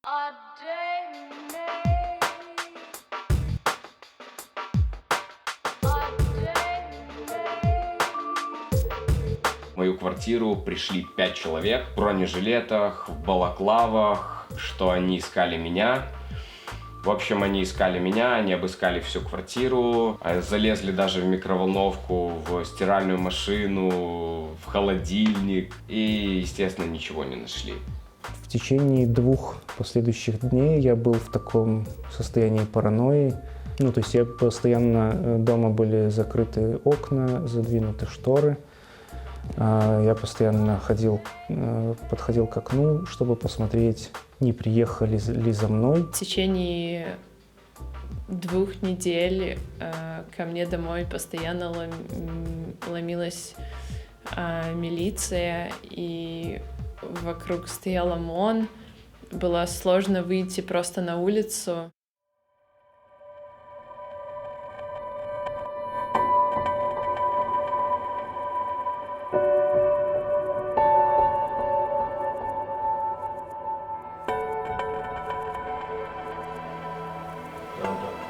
В мою квартиру пришли 5 человек в бронежилетах, в балаклавах, что они искали меня. В общем, они искали меня, они обыскали всю квартиру, залезли даже в микроволновку, в стиральную машину, в холодильник и, естественно, ничего не нашли. В течение 2 последующих дней я был в таком состоянии паранойи. То есть я постоянно, дома были закрыты окна, задвинуты шторы. Я постоянно подходил к окну, чтобы посмотреть, не приехали ли за мной. В течение 2 недель ко мне домой постоянно ломилась милиция, и вокруг стоял ОМОН. Было сложно выйти просто на улицу.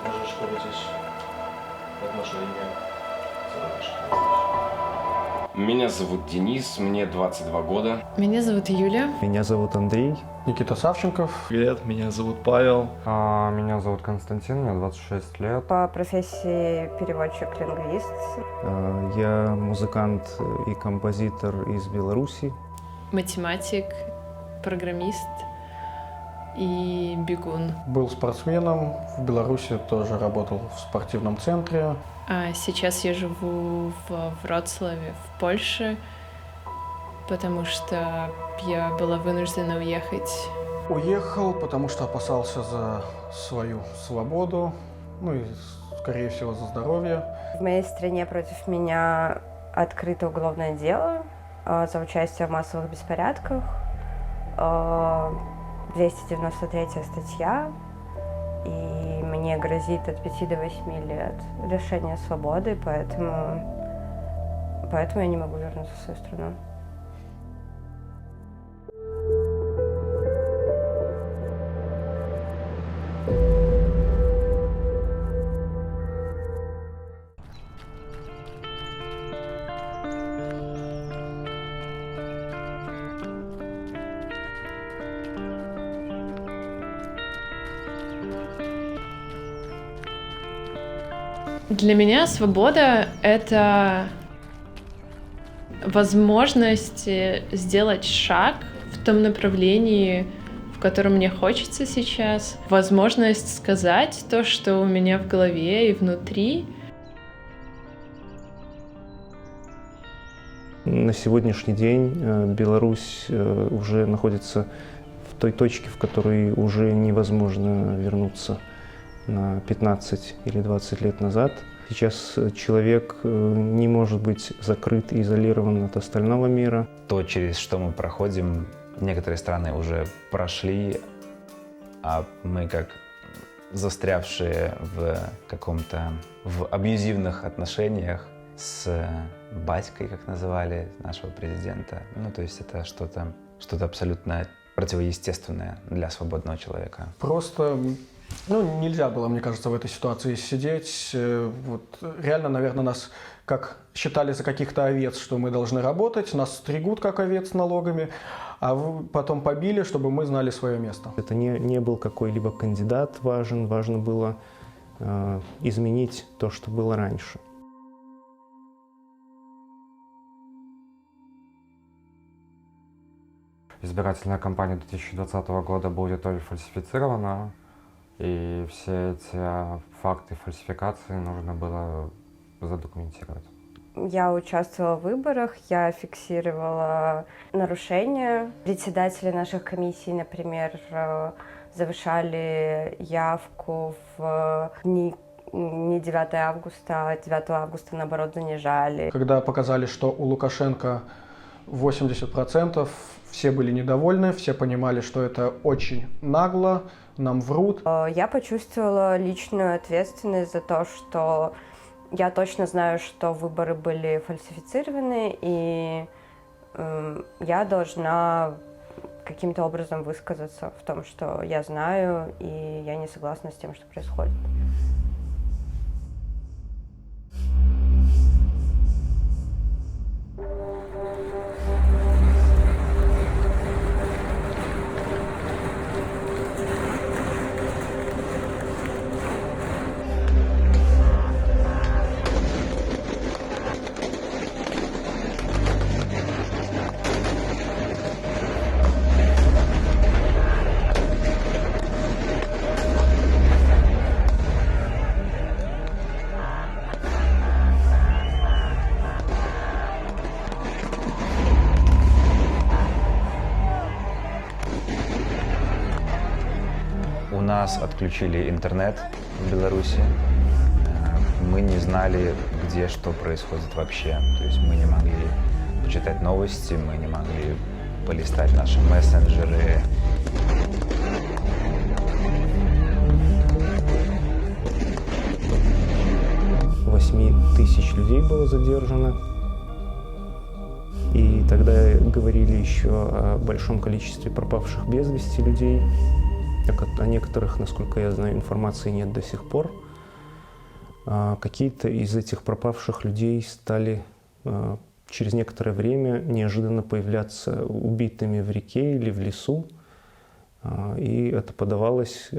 Можешь здесь наше имя. Меня зовут Денис, мне 22 года. Меня зовут Юля. Меня зовут Андрей. Никита Савченков. Привет, меня зовут Павел. Меня зовут Константин, мне 26 лет. По профессии переводчик-лингвист. Я музыкант и композитор из Беларуси. Математик, программист и бегун. Был спортсменом, в Беларуси тоже работал в спортивном центре. А сейчас я живу в Вроцлаве, в Польше, потому что я была вынуждена уехать. Уехал, потому что опасался за свою свободу, и, скорее всего, за здоровье. В моей стране против меня открыто уголовное дело за участие в массовых беспорядках. 293 статья, и мне грозит от 5 до 8 лет лишения свободы, поэтому я не могу вернуться в свою страну. Для меня свобода — это возможность сделать шаг в том направлении, в котором мне хочется сейчас, возможность сказать то, что у меня в голове и внутри. На сегодняшний день Беларусь уже находится в той точке, в которой уже невозможно вернуться на 15 или 20 лет назад. Сейчас человек не может быть закрыт и изолирован от остального мира. То, через что мы проходим, некоторые страны уже прошли, а мы как застрявшие в абьюзивных отношениях с батькой, как называли нашего президента. То есть это что-то абсолютно противоестественное для свободного человека. Просто нельзя было, мне кажется, в этой ситуации сидеть. Реально, наверное, нас как считали за каких-то овец, что мы должны работать, нас стригут как овец налогами, а потом побили, чтобы мы знали свое место. Это не был какой-либо кандидат важен, важно было изменить то, что было раньше. Избирательная кампания 2020 года будет тоже фальсифицирована, и все эти факты фальсификации нужно было задокументировать. Я участвовала в выборах, я фиксировала нарушения. Председатели наших комиссий, например, завышали явку в дни не 9 августа, а 9 августа, наоборот, занижали. Когда показали, что у Лукашенко 80%, все были недовольны, все понимали, что это очень нагло, нам врут. Я почувствовала личную ответственность за то, что я точно знаю, что выборы были фальсифицированы, и я должна каким-то образом высказаться в том, что я знаю, и я не согласна с тем, что происходит. У нас отключили интернет в Беларуси. Мы не знали, где что происходит вообще. То есть мы не могли почитать новости, мы не могли полистать наши мессенджеры. Восьми тысяч людей было задержано. И тогда говорили еще о большом количестве пропавших без вести людей. О некоторых, насколько я знаю, информации нет до сих пор. Какие-то из этих пропавших людей стали через некоторое время неожиданно появляться убитыми в реке или в лесу. И это подавалось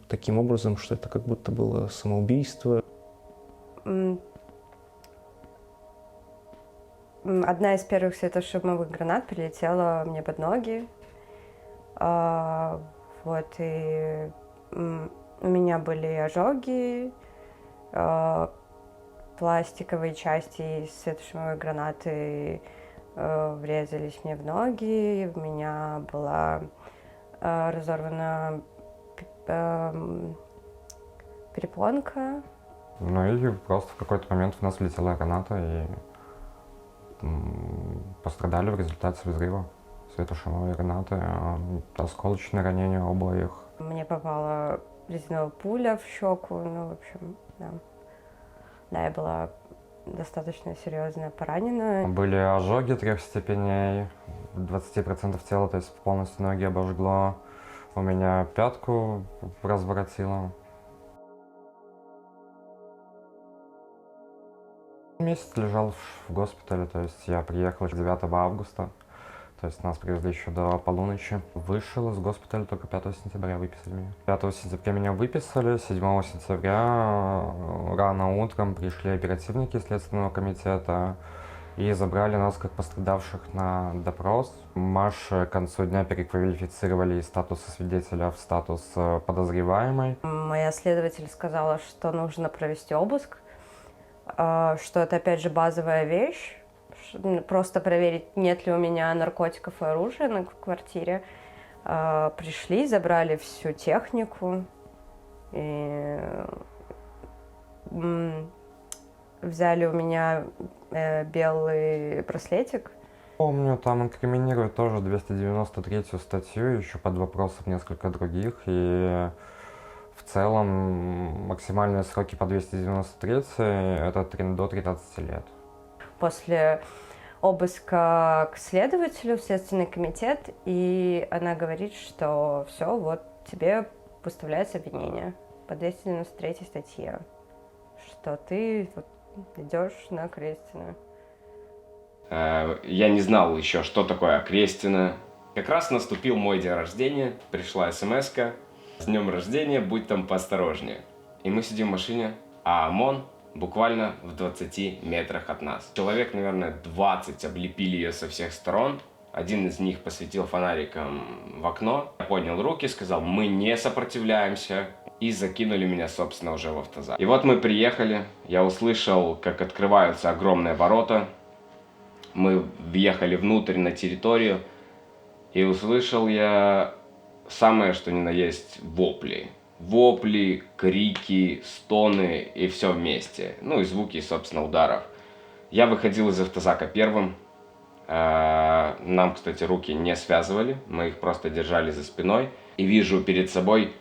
таким образом, что это как будто было самоубийство. Одна из первых светошумовых гранат прилетела мне под ноги. Вот, и у меня были ожоги, пластиковые части из светошумовой гранаты врезались мне в ноги, у меня была разорвана перепонка. Ну и просто в какой-то момент в нас влетела граната, и пострадали в результате взрыва светошумовой гранаты, осколочные ранения обоих. Мне попала резиновая пуля в щеку, ну, в общем, да. Да, я была достаточно серьезно поранена. Были ожоги 3 степеней, 20% тела, то есть полностью ноги обожгло. У меня пятку разворотило. Месяц лежал в госпитале, то есть я приехал 9 августа. То есть нас привезли еще до полуночи. Вышел из госпиталя только 5 сентября, выписали меня. 5 сентября меня выписали, 7 сентября рано утром пришли оперативники Следственного комитета и забрали нас как пострадавших на допрос. К концу дня переквалифицировали из статуса свидетеля в статус подозреваемой. Моя следователь сказала, что нужно провести обыск, что это опять же базовая вещь. Просто проверить, нет ли у меня наркотиков и оружия на квартире. Пришли, забрали всю технику и взяли у меня белый браслетик. Помню, там инкриминируют тоже 293-ю статью, еще под вопросом несколько других. И в целом максимальные сроки по 293-й это до 13 лет. После обыска к следователю в Следственный комитет, и она говорит, что все, вот тебе выставляется обвинение по 293 статье, что ты вот идешь на Крестина. Я не знал еще, что такое Крестина. Как раз наступил мой день рождения, пришла смс-ка: «С днем рождения, будь там поосторожнее». И мы сидим в машине, а ОМОН буквально в 20 метрах от нас. Человек, наверное, 20 облепили ее со всех сторон. Один из них посветил фонариком в окно. Я поднял руки, сказал: «Мы не сопротивляемся». И закинули меня, собственно, уже в автозак. И вот мы приехали. Я услышал, как открываются огромные ворота. Мы въехали внутрь на территорию. И услышал я самое, что ни на есть, вопли. Вопли, крики, стоны и все вместе. Ну и звуки, собственно, ударов. Я выходил из автозака первым. Нам, кстати, руки не связывали. Мы их просто держали за спиной. И вижу перед собой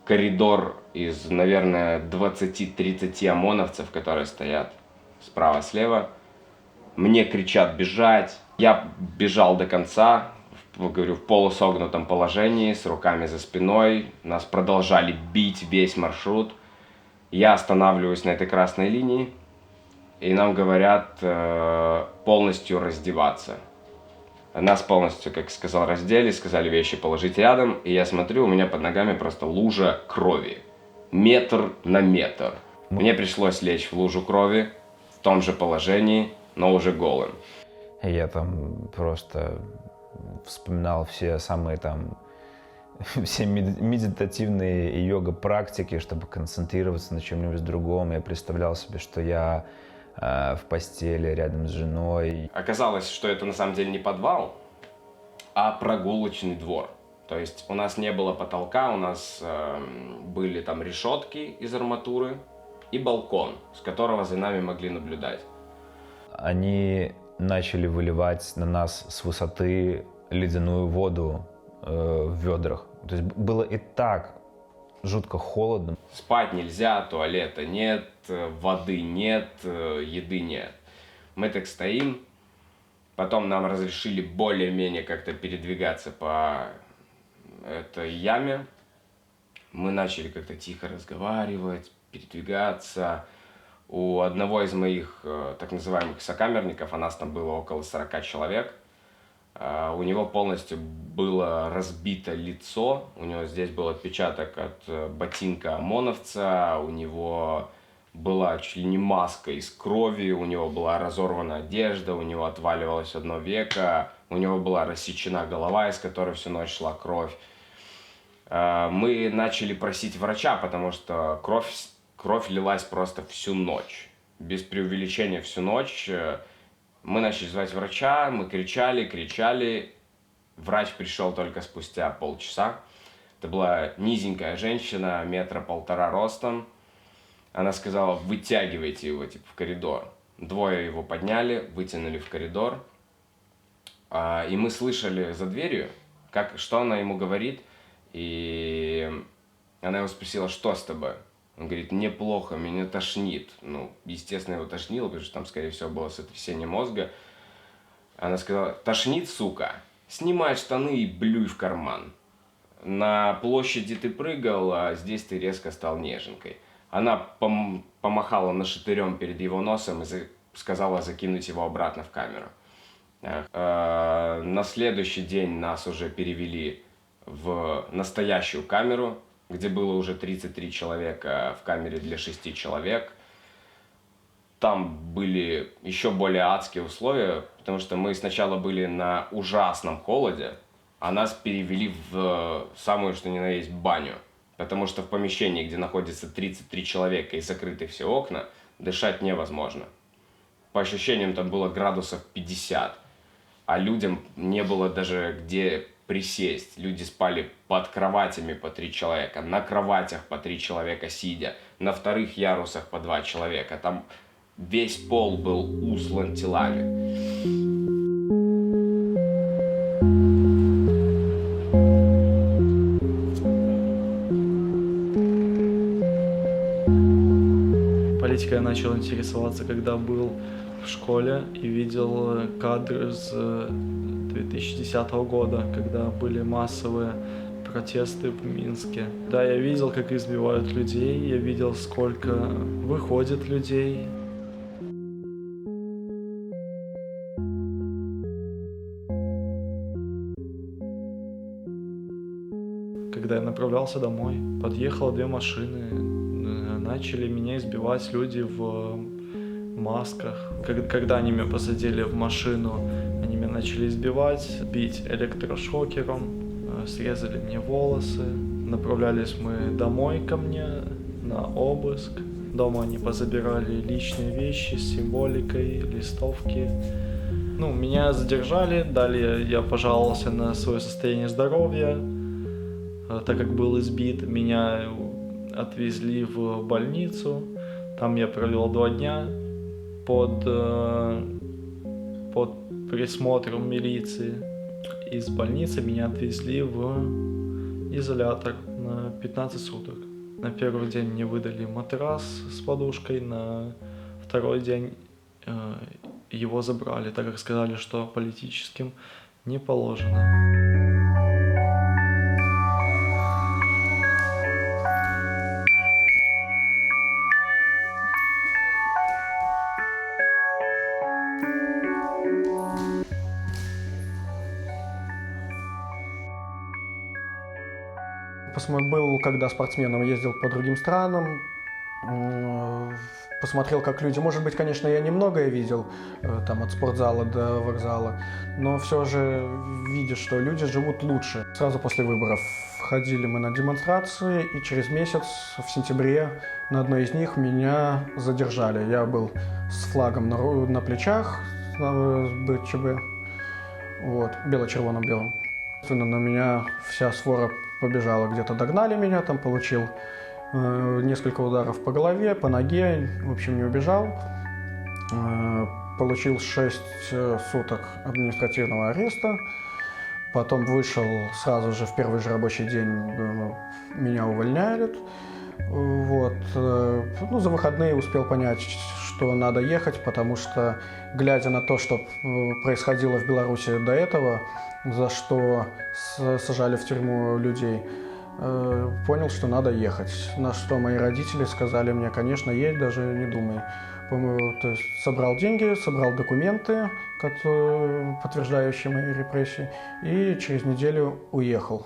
коридор из, наверное, 20-30 ОМОНовцев, которые стоят справа-слева. Мне кричат бежать. Я бежал до конца, говорю, в полусогнутом положении, с руками за спиной. Нас продолжали бить весь маршрут. Я останавливаюсь на этой красной линии, и нам говорят полностью раздеваться. Нас полностью, как сказал, раздели, сказали вещи положить рядом, и я смотрю, у меня под ногами просто лужа крови. Метр на метр. Мне пришлось лечь в лужу крови, в том же положении, но уже голым. Я там просто вспоминал все самые там все медитативные и йога-практики, чтобы концентрироваться на чем-нибудь другом. Я представлял себе, что я в постели рядом с женой. Оказалось, что это на самом деле не подвал, а прогулочный двор. То есть у нас не было потолка, у нас были там решетки из арматуры и балкон, с которого за нами могли наблюдать. Они начали выливать на нас с высоты ледяную воду в ведрах. То есть было и так жутко холодно. Спать нельзя, туалета нет, воды нет, еды нет. Мы так стоим, потом нам разрешили более-менее как-то передвигаться по этой яме. Мы начали как-то тихо разговаривать, передвигаться. У одного из моих так называемых сокамерников, а нас там было около 40 человек, у него полностью было разбито лицо, у него здесь был отпечаток от ботинка ОМОНовца, у него была чуть ли не маска из крови, у него была разорвана одежда, у него отваливалось одно веко, у него была рассечена голова, из которой всю ночь шла кровь. Мы начали просить врача, потому что кровь лилась просто всю ночь, без преувеличения всю ночь. Мы начали звать врача, мы кричали. Врач пришел только спустя полчаса. Это была низенькая женщина, 1,5 метра ростом. Она сказала: вытягивайте его в коридор. Двое его подняли, вытянули в коридор. И мы слышали за дверью, что она ему говорит. И она его спросила: что с тобой? Он говорит: мне плохо, меня тошнит. Естественно, его тошнило, потому что там, скорее всего, было сотрясение мозга. Она сказала: тошнит, сука, снимай штаны и блюй в карман. На площади ты прыгал, а здесь ты резко стал неженкой. Она помахала нашатырем перед его носом и сказала закинуть его обратно в камеру. На следующий день нас уже перевели в настоящую камеру, где было уже 33 человека в камере для 6 человек. Там были еще более адские условия, потому что мы сначала были на ужасном холоде, а нас перевели в самую, что ни на есть, баню. Потому что в помещении, где находится 33 человека и закрыты все окна, дышать невозможно. По ощущениям, там было градусов 50, а людям не было даже где присесть. Люди спали под кроватями по 3 человека, на кроватях по 3 человека сидя, на вторых ярусах по 2 человека. Там весь пол был услан телами. Политикой я начал интересоваться, когда был в школе и видел кадры с 2010 года, когда были массовые протесты в Минске. Да, я видел, как избивают людей, я видел, сколько выходит людей. Когда я направлялся домой, подъехало 2 машины, начали меня избивать люди в масках. Когда они меня посадили в машину, они меня начали избивать, бить электрошокером, срезали мне волосы. Направлялись мы домой ко мне на обыск. Дома они позабирали личные вещи с символикой, листовки. Меня задержали, далее я пожаловался на свое состояние здоровья. Так как был избит, меня отвезли в больницу. Там я провел 2 дня под присмотром милиции. Из больницы меня отвезли в изолятор на 15 суток. На первый день мне выдали матрас с подушкой, на второй день его забрали, так как сказали, что политическим не положено. Был, когда спортсменом ездил по другим странам, посмотрел, как люди... Может быть, конечно, я немногое видел, там, от спортзала до вокзала, но все же видишь, что люди живут лучше. Сразу после выборов ходили мы на демонстрации, и через месяц, в сентябре, на одной из них меня задержали. Я был с флагом на плечах, с БЧБ, вот, бело-червоно-белым. На меня вся свора побежала, где-то догнали меня, там получил несколько ударов по голове, по ноге, в общем, не убежал. Получил 6 суток административного ареста, потом вышел сразу же в первый же рабочий день, меня увольняют. Вот. Ну, за выходные успел понять, что надо ехать, потому что, глядя на то, что происходило в Беларуси до этого, за что сажали в тюрьму людей, понял, что надо ехать. На что мои родители сказали мне, конечно, едь, даже не думай. То есть собрал деньги, собрал документы, подтверждающие мои репрессии, и через неделю уехал.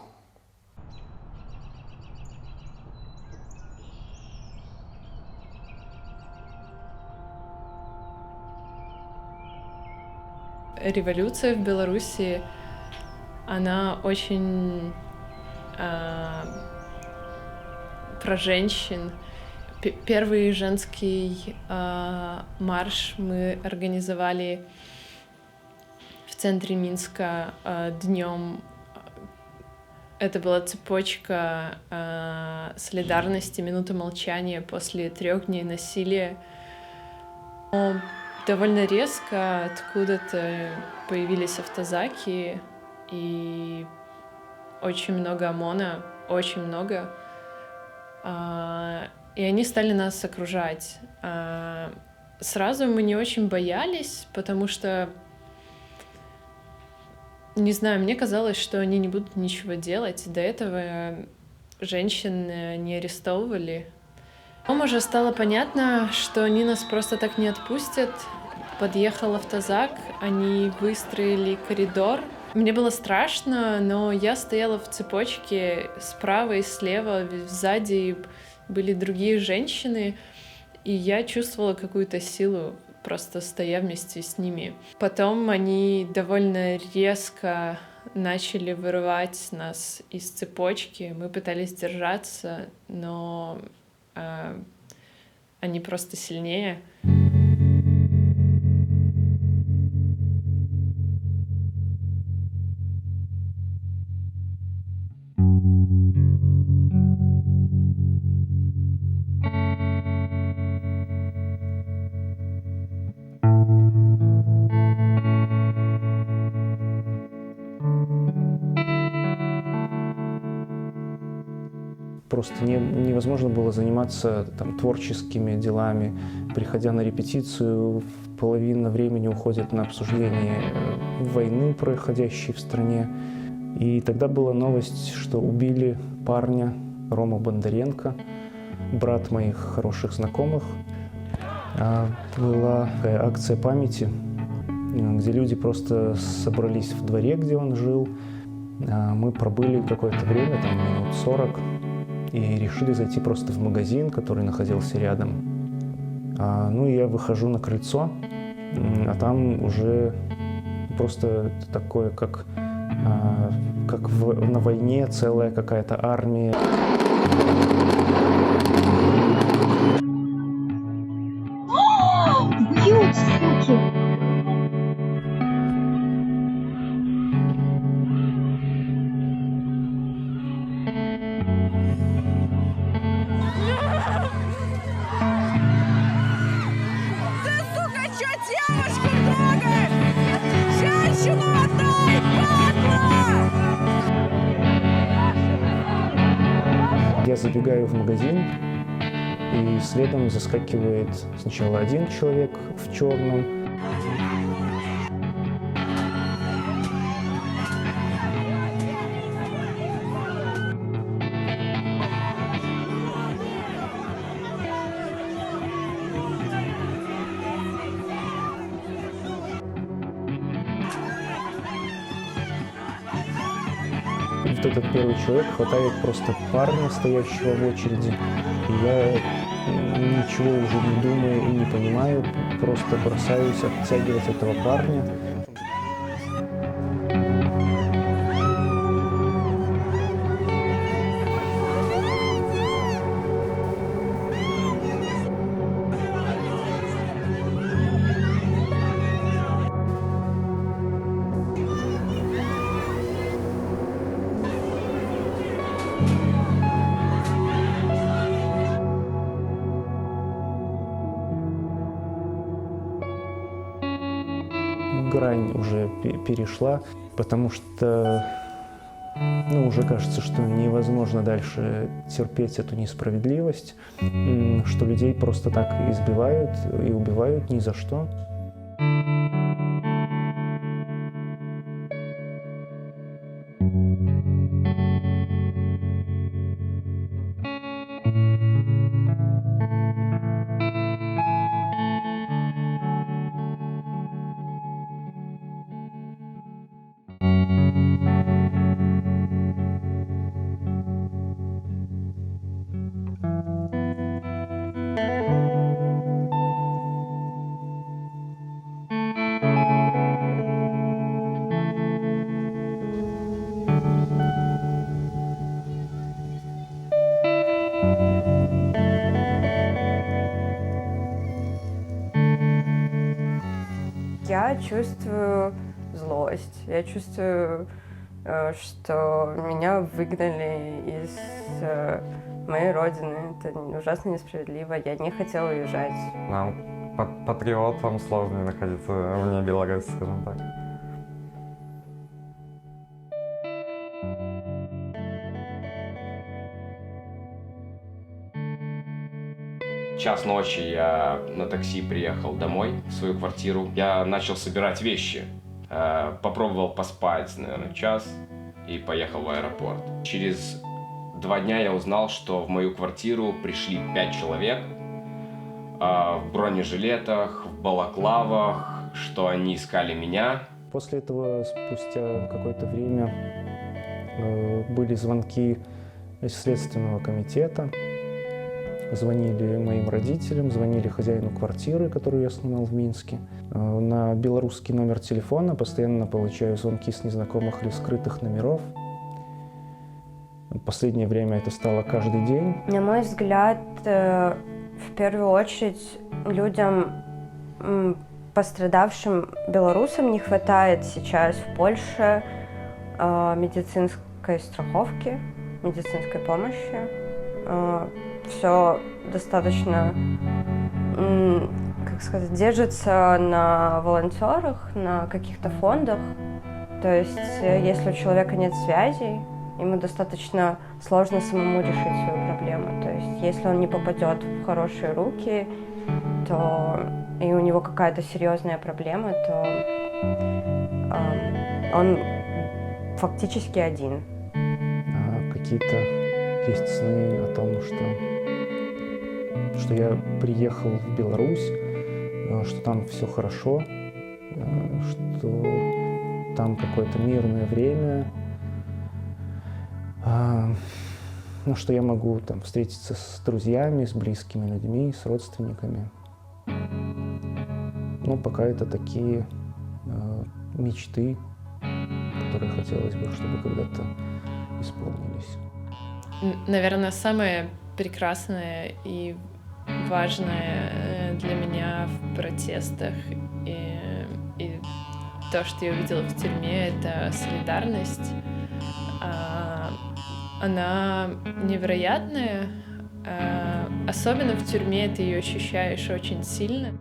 Революция в Беларуси, она очень про женщин. Первый женский марш мы организовали в центре Минска днем. Это была цепочка солидарности, минуты молчания после 3 дней насилия. Но довольно резко откуда-то появились автозаки, и очень много ОМОНа, очень много. И они стали нас окружать. Сразу мы не очень боялись, потому что, не знаю, мне казалось, что они не будут ничего делать. До этого женщин не арестовывали. Потом уже стало понятно, что они нас просто так не отпустят. Подъехал автозак, они выстроили коридор. Мне было страшно, но я стояла в цепочке справа и слева, сзади были другие женщины, и я чувствовала какую-то силу, просто стоя вместе с ними. Потом они довольно резко начали вырывать нас из цепочки. Мы пытались держаться, но они просто сильнее. Просто невозможно было заниматься там, творческими делами. Приходя на репетицию, половина времени уходит на обсуждение войны, происходящей в стране. И тогда была новость, что убили парня Рома Бондаренко, брат моих хороших знакомых. Была такая акция памяти, где люди просто собрались в дворе, где он жил. Мы пробыли какое-то время, там минут 40, и решили зайти просто в магазин, который находился рядом. Ну и я выхожу на крыльцо, а там уже просто такое, как на войне целая какая-то армия. Бьют, суки! Я забегаю в магазин, и следом заскакивает сначала один человек в черном. вот этот первый человек хватает просто парня, стоящего в очереди, и я, ничего уже не думаю и не понимаю, просто бросаюсь оттягивать этого парня. Грань уже перешла, потому что уже кажется, что невозможно дальше терпеть эту несправедливость, что людей просто так избивают и убивают ни за что. Я чувствую злость, я чувствую, что меня выгнали из моей родины. Это ужасно несправедливо, я не хотела уезжать. Нам, патриотам, сложно находиться вне Беларуси, скажем так. Час ночи я на такси приехал домой, в свою квартиру. Я начал собирать вещи. Попробовал поспать, наверное, час и поехал в аэропорт. Через 2 дня я узнал, что в мою квартиру пришли 5 человек в бронежилетах, в балаклавах, что они искали меня. После этого, спустя какое-то время, были звонки из Следственного комитета. Звонили моим родителям, звонили хозяину квартиры, которую я снимал в Минске. На белорусский номер телефона постоянно получаю звонки с незнакомых или скрытых номеров. В последнее время это стало каждый день. На мой взгляд, в первую очередь людям, пострадавшим белорусам, не хватает сейчас в Польше медицинской страховки, медицинской помощи. Все достаточно, как сказать, держится на волонтерах, на каких-то фондах. То есть, если у человека нет связей, ему достаточно сложно самому решить свою проблему. То есть, если он не попадет в хорошие руки, то и у него какая-то серьезная проблема, то он фактически один. Какие-то есть сны о том, что я приехал в Беларусь, что там все хорошо, что там какое-то мирное время, что я могу там встретиться с друзьями, с близкими людьми, с родственниками. Но пока это такие мечты, которые хотелось бы, чтобы когда-то исполнились. Наверное, самое прекрасное и важное для меня в протестах и то, что я увидела в тюрьме, это солидарность. Она невероятная, особенно в тюрьме ты ее ощущаешь очень сильно.